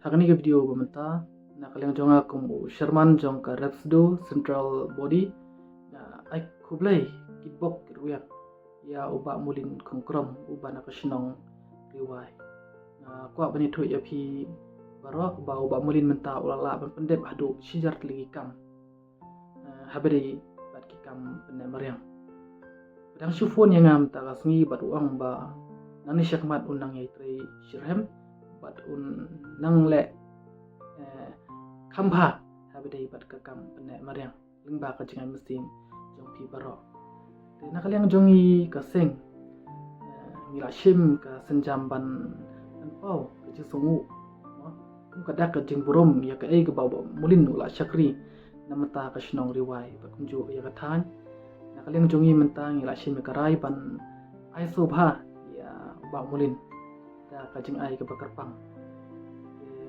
Hakani ke video bementa na kalian jonga kum Sherman jong ka Repsdo Central Body na ai kublai kitbok ruyak ya uba mulin kongkrom uba na kasinong riwai na kwa bani thu ya phi baro ba uba mulin menta ulala ban pendep hadu sijar lagi kam habari bat ki kam penne maryam pedang sufon yang ngam ta kasngi bat uang ba nani syakmat unang yai tre shirhem bat un nang le khampa habari bat ka kam penne maryam lingba ka jingan mesin jong pi baro te na kaliang jongi ka seng mila shim ka senjam ban pau ka jisungu kada ka jing burom ya ka ei ka bawa mulin ula syakri namata ka shnong riwai bat kunju ya ka than na kaliang jongi mentang ila shim ka rai ban ai sobha ya ba mulin da ka jing ai ka bakar pang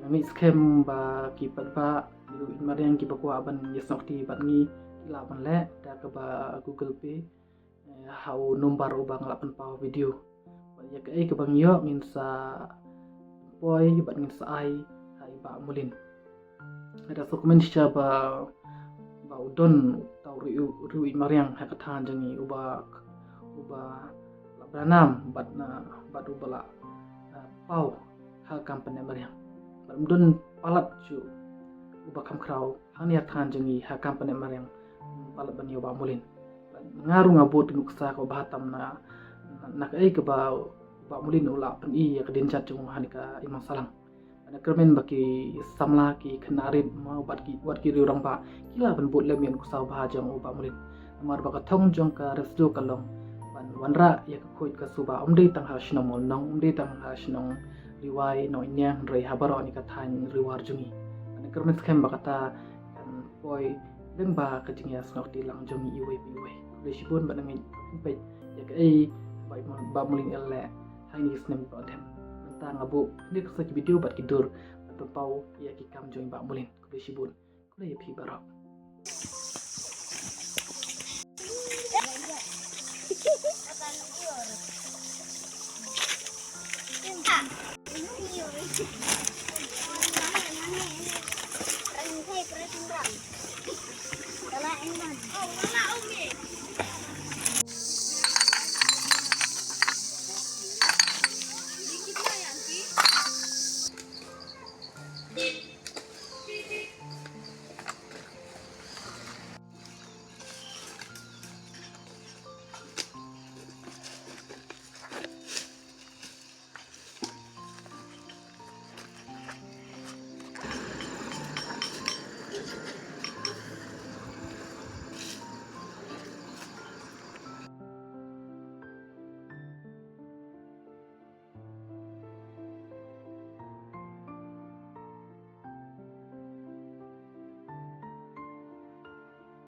nami scam ba ki pat ba lu mariang ki bakwa ban yesok ti bat ngi ila ban le da ka ba Google Pay hau numbar ubang lapan pau video ya ka ei ka bang yo ngin sa boy bat ngin sa ai hai ba mulin ada dokumen sya ba udon tau riu mariang ha ka than jangi uba labranam bat ubala pau ha company mariang bat udon palat chu uba kam krau hania than jangi ha company mariang palat ban yo ba mulin ngaru ngabot nguksa ko bahatam na ka ei ka ba mulin ula pen i ya kedin chat chung hanika imang salang ana kermen baki samla ki khenarit ma bat ki riurang ba kila ban bot lemian kusa ba jang uba mulin amar ba ka thong jong ka resdo kalong ban wanra ya ka khoi ka suba umdei tang ha shnamol nong umdei tang ha shnong riwai no nyang rei habaro ni ka than riwar jungi ana kermen skem ba kata kan boy deng ba ka jingya snok ti lang jongi iwe Resibun bat nangin pe ya ka ei ba mulin elle hai ni snem ba them tentang abu ni ka sa video bat kidur bat pau ya ki kam join ba mulin resibun kule ya pi barok